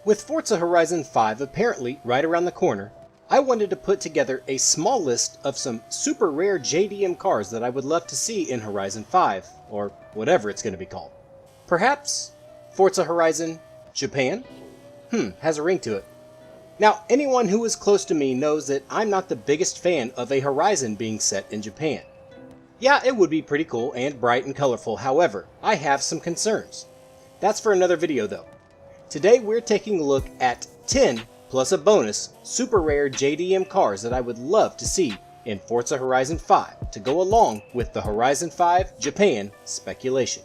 With Forza Horizon 5 apparently right around the corner, I wanted to put together a small list of some super rare JDM cars that I would love to see in Horizon 5, or whatever it's going to be called. Perhaps Forza Horizon Japan? Has a ring to it. Now, anyone who is close to me knows that I'm not the biggest fan of a Horizon being set in Japan. Yeah, it would be pretty cool and bright and colorful, however, I have some concerns. That's for another video though. Today we're taking a look at 10 plus a bonus super rare JDM cars that I would love to see in Forza Horizon 5 to go along with the Horizon 5 Japan speculation.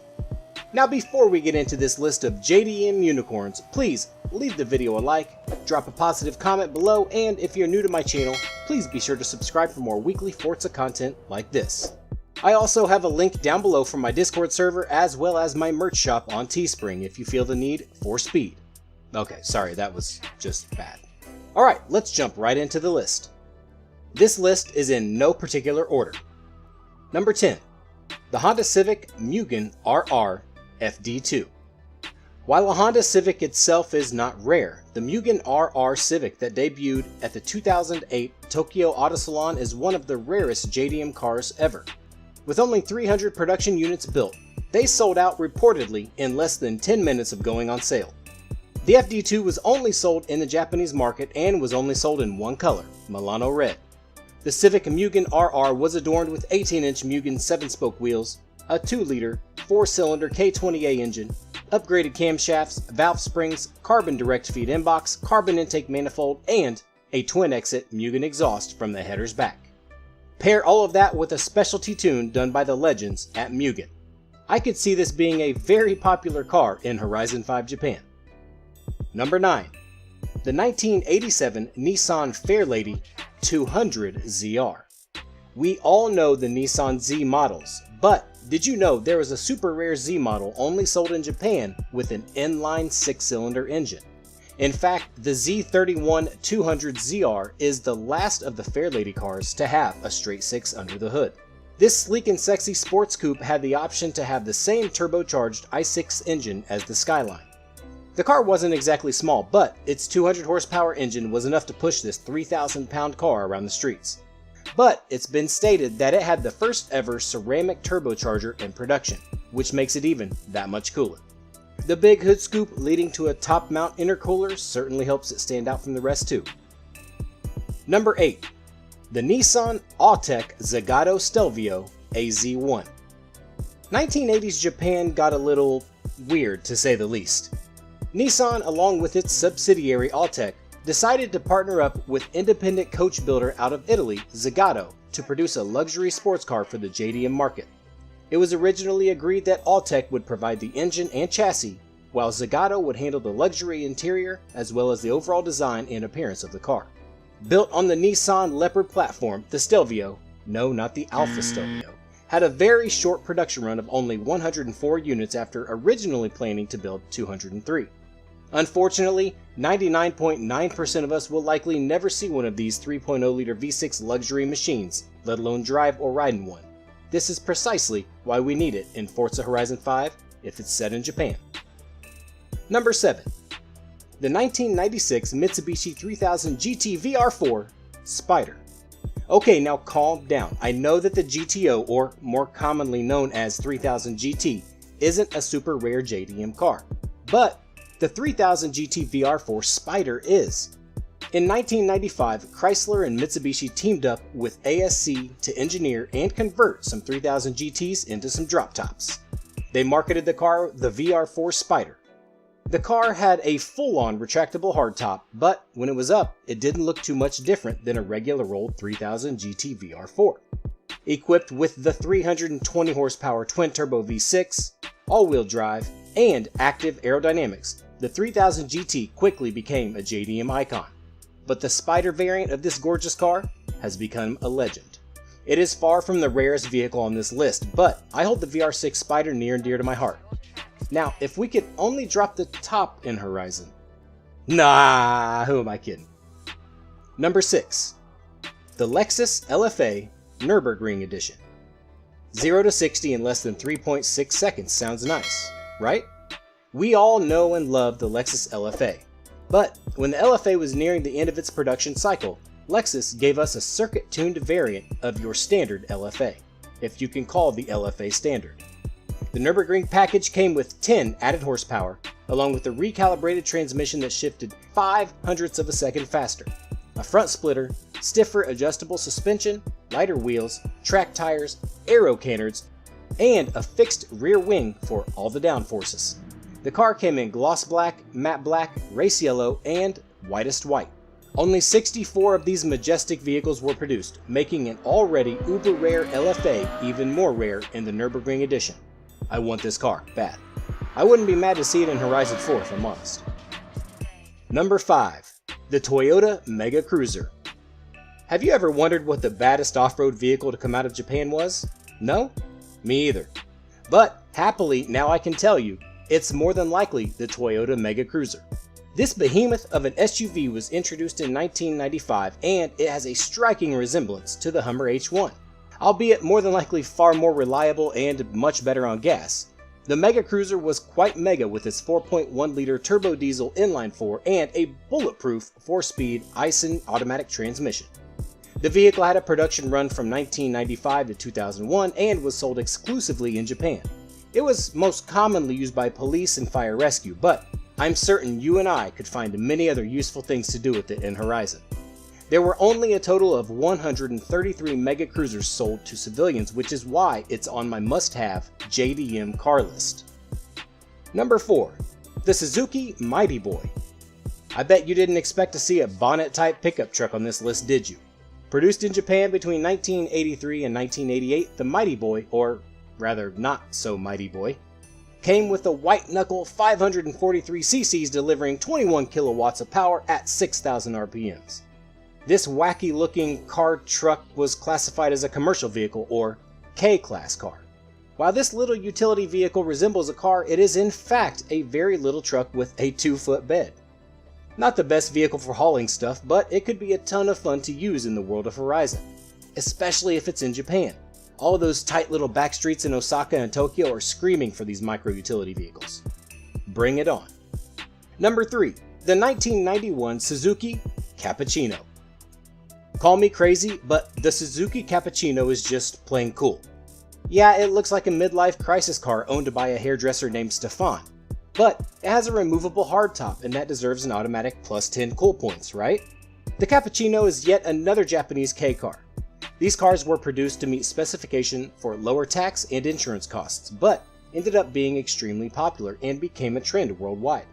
Now before we get into this list of JDM unicorns, please leave the video a like, drop a positive comment below, and if you're new to my channel, please be sure to subscribe for more weekly Forza content like this. I also have a link down below for my Discord server as well as my merch shop on Teespring if you feel the need for speed. Okay, sorry, that was just bad. Alright, let's jump right into the list. This list is in no particular order. Number 10. The Honda Civic Mugen RR FD2. While a Honda Civic itself is not rare, the Mugen RR Civic that debuted at the 2008 Tokyo Auto Salon is one of the rarest JDM cars ever. With only 300 production units built, they sold out reportedly in less than 10 minutes of going on sale. The FD2 was only sold in the Japanese market and was only sold in one color, Milano Red. The Civic Mugen RR was adorned with 18-inch Mugen 7-spoke wheels, a 2-liter, 4-cylinder K20A engine, upgraded camshafts, valve springs, carbon direct feed inbox, carbon intake manifold, and a twin-exit Mugen exhaust from the header's back. Pair all of that with a specialty tune done by the legends at Mugen. I could see this being a very popular car in Horizon 5 Japan. Number 9. The 1987 Nissan Fairlady 200 ZR. We all know the Nissan Z models, but did you know there is a super rare Z model only sold in Japan with an inline 6-cylinder engine? In fact, the Z31 200 ZR is the last of the Fairlady cars to have a straight 6 under the hood. This sleek and sexy sports coupe had the option to have the same turbocharged i6 engine as the Skyline. The car wasn't exactly small, but its 200 horsepower engine was enough to push this 3,000-pound car around the streets. But it's been stated that it had the first ever ceramic turbocharger in production, which makes it even that much cooler. The big hood scoop leading to a top mount intercooler certainly helps it stand out from the rest too. Number 8. The Nissan Altec Zagato Stelvio AZ1. 1980s Japan got a little weird to say the least. Nissan, along with its subsidiary Altec, decided to partner up with independent coach builder out of Italy, Zagato, to produce a luxury sports car for the JDM market. It was originally agreed that Altec would provide the engine and chassis, while Zagato would handle the luxury interior as well as the overall design and appearance of the car. Built on the Nissan Leopard platform, the Stelvio, no, not the Alpha Stelvio, had a very short production run of only 104 units after originally planning to build 203. Unfortunately, 99.9% of us will likely never see one of these 3.0-liter V6 luxury machines, let alone drive or ride in one. This is precisely why we need it in Forza Horizon 5 if it's set in Japan. Number 7. The 1996 Mitsubishi 3000 GT VR4 Spider. Okay, now calm down. I know that the GTO, or more commonly known as 3000 GT, isn't a super rare JDM car, but the 3000 GT VR4 Spider is. In 1995, Chrysler and Mitsubishi teamed up with ASC to engineer and convert some 3000 GTs into some drop tops. They marketed the car the VR4 Spider. The car had a full-on retractable hardtop, but when it was up, it didn't look too much different than a regular old 3000 GT VR4. Equipped with the 320 horsepower twin-turbo V6, all-wheel drive, and active aerodynamics, the 3000 GT quickly became a JDM icon. But the Spider variant of this gorgeous car has become a legend. It is far from the rarest vehicle on this list, but I hold the VR6 Spider near and dear to my heart. Now, if we could only drop the top in Horizon. Nah, who am I kidding? Number 6. The Lexus LFA Nurburgring Edition. 0 to 60 in less than 3.6 seconds sounds nice, right? We all know and love the Lexus LFA. But when the LFA was nearing the end of its production cycle, Lexus gave us a circuit-tuned variant of your standard LFA, if you can call the LFA standard. The Nurburgring package came with 10 added horsepower, along with a recalibrated transmission that shifted 0.05 of a second faster, a front splitter, stiffer adjustable suspension, lighter wheels, track tires, aero canards, and a fixed rear wing for all the downforces. The car came in gloss black, matte black, race yellow, and whitest white. Only 64 of these majestic vehicles were produced, making an already uber rare LFA even more rare in the Nürburgring edition. I want this car, bad. I wouldn't be mad to see it in Horizon 4 if I'm honest. Number 5. The Toyota Mega Cruiser. Have you ever wondered what the baddest off-road vehicle to come out of Japan was? No? Me either. But happily, now I can tell you, it's more than likely the Toyota Mega Cruiser. This behemoth of an SUV was introduced in 1995, and it has a striking resemblance to the Hummer H1, albeit more than likely far more reliable and much better on gas. The Mega Cruiser was quite mega with its 4.1-liter turbo diesel inline-4 and a bulletproof 4-speed Aisin automatic transmission. The vehicle had a production run from 1995 to 2001 and was sold exclusively in Japan. It was most commonly used by police and fire rescue, but I'm certain you and I could find many other useful things to do with it in Horizon. There were only a total of 133 Mega Cruisers sold to civilians, which is why it's on my must-have JDM car list. Number 4. The Suzuki Mighty Boy. I bet you didn't expect to see a bonnet-type pickup truck on this list, did you? Produced in Japan between 1983 and 1988, the Mighty Boy, or rather not so Mighty Boy, came with a white-knuckle 543 cc's delivering 21 kilowatts of power at 6,000 RPMs. This wacky-looking car truck was classified as a commercial vehicle, or K-Class car. While this little utility vehicle resembles a car, it is in fact a very little truck with a 2-foot bed. Not the best vehicle for hauling stuff, but it could be a ton of fun to use in the world of Horizon, especially if it's in Japan. All of those tight little back streets in Osaka and Tokyo are screaming for these micro-utility vehicles. Bring it on. Number 3. The 1991 Suzuki Cappuccino. Call me crazy, but the Suzuki Cappuccino is just plain cool. Yeah, it looks like a midlife crisis car owned by a hairdresser named Stefan, but it has a removable hardtop and that deserves an automatic plus 10 cool points, right? The Cappuccino is yet another Japanese K car. These cars were produced to meet specification for lower tax and insurance costs, but ended up being extremely popular and became a trend worldwide.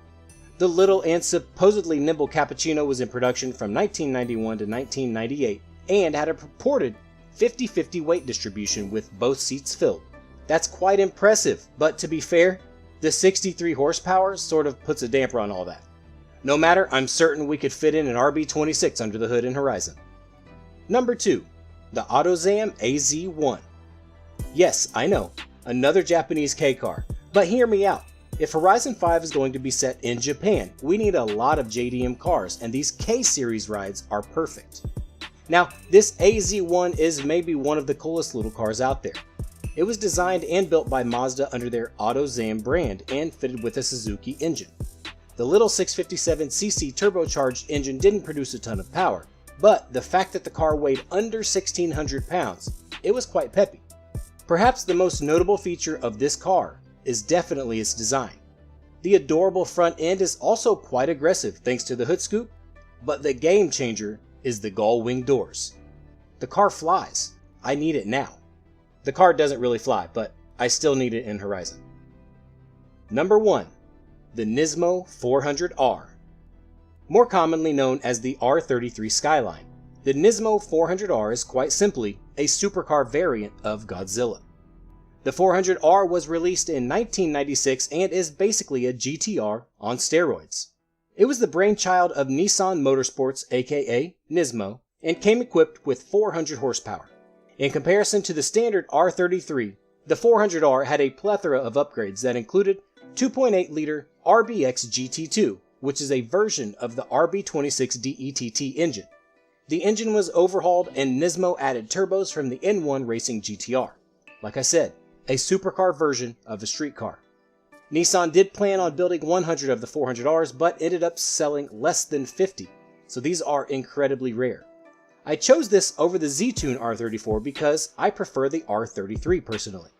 The little and supposedly nimble Cappuccino was in production from 1991 to 1998 and had a purported 50-50 weight distribution with both seats filled. That's quite impressive, but to be fair, the 63 horsepower sort of puts a damper on all that. No matter, I'm certain we could fit in an RB26 under the hood in Horizon. Number 2. The Autozam AZ1. Yes, I know, another Japanese K car, but hear me out. If Horizon 5 is going to be set in Japan, we need a lot of JDM cars, and these K-Series rides are perfect. Now, this AZ1 is maybe one of the coolest little cars out there. It was designed and built by Mazda under their Autozam brand and fitted with a Suzuki engine. The little 657cc turbocharged engine didn't produce a ton of power, but the fact that the car weighed under 1,600 pounds, it was quite peppy. Perhaps the most notable feature of this car is definitely its design. The adorable front end is also quite aggressive thanks to the hood scoop, but the game changer is the gull wing doors. The car flies. I need it now. The car doesn't really fly, but I still need it in Horizon. Number 1. The Nismo 400R. More commonly known as the R33 Skyline, the Nismo 400R is quite simply a supercar variant of Godzilla. The 400R was released in 1996 and is basically a GTR on steroids. It was the brainchild of Nissan Motorsports, aka Nismo, and came equipped with 400 horsepower. In comparison to the standard R33, the 400R had a plethora of upgrades that included 2.8-liter RBX GT2, which is a version of the RB26 DETT engine. The engine was overhauled and Nismo added turbos from the N1 Racing GTR. Like I said, a supercar version of a street car. Nissan did plan on building 100 of the 400Rs, but ended up selling less than 50, so these are incredibly rare. I chose this over the Z-Tune R34 because I prefer the R33 personally.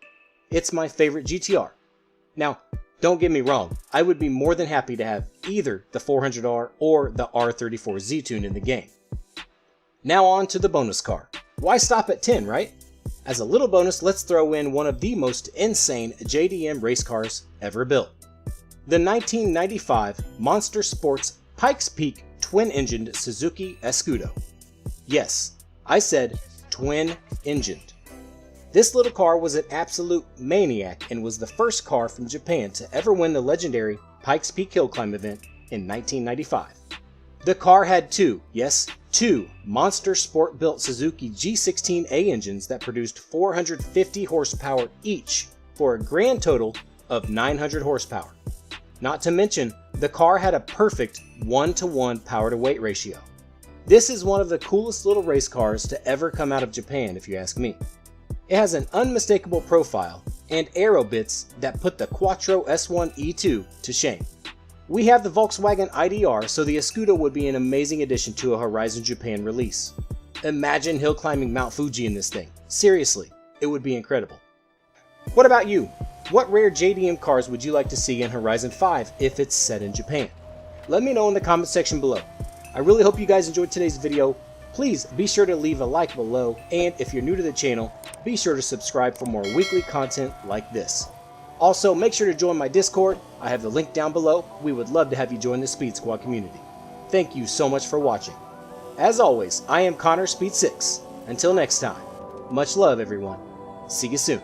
It's my favorite GTR. Now, don't get me wrong, I would be more than happy to have either the 400R or the R34 Z-Tune in the game. Now on to the bonus car. Why stop at 10, right? As a little bonus, let's throw in one of the most insane JDM race cars ever built. The 1995 Monster Sports Pikes Peak twin-engined Suzuki Escudo. Yes, I said twin-engined. This little car was an absolute maniac and was the first car from Japan to ever win the legendary Pikes Peak Hill Climb event in 1995. The car had two Monster Sport-built Suzuki G16A engines that produced 450 horsepower each for a grand total of 900 horsepower. Not to mention, the car had a perfect 1-to-1 power-to-weight ratio. This is one of the coolest little race cars to ever come out of Japan, if you ask me. It has an unmistakable profile and aero bits that put the Quattro S1 E2 to shame. We have the Volkswagen IDR, so the Escudo would be an amazing addition to a Horizon Japan release. Imagine hill climbing Mount Fuji in this thing. Seriously, it would be incredible. What about you? What rare JDM cars would you like to see in Horizon 5 if it's set in Japan? Let me know in the comment section below. I really hope you guys enjoyed today's video. Please be sure to leave a like below, and if you're new to the channel, be sure to subscribe for more weekly content like this. Also, make sure to join my Discord. I have the link down below. We would love to have you join the Speed Squad community. Thank you so much for watching. As always, I am Connor Speed 6. Until next time, much love everyone. See you soon.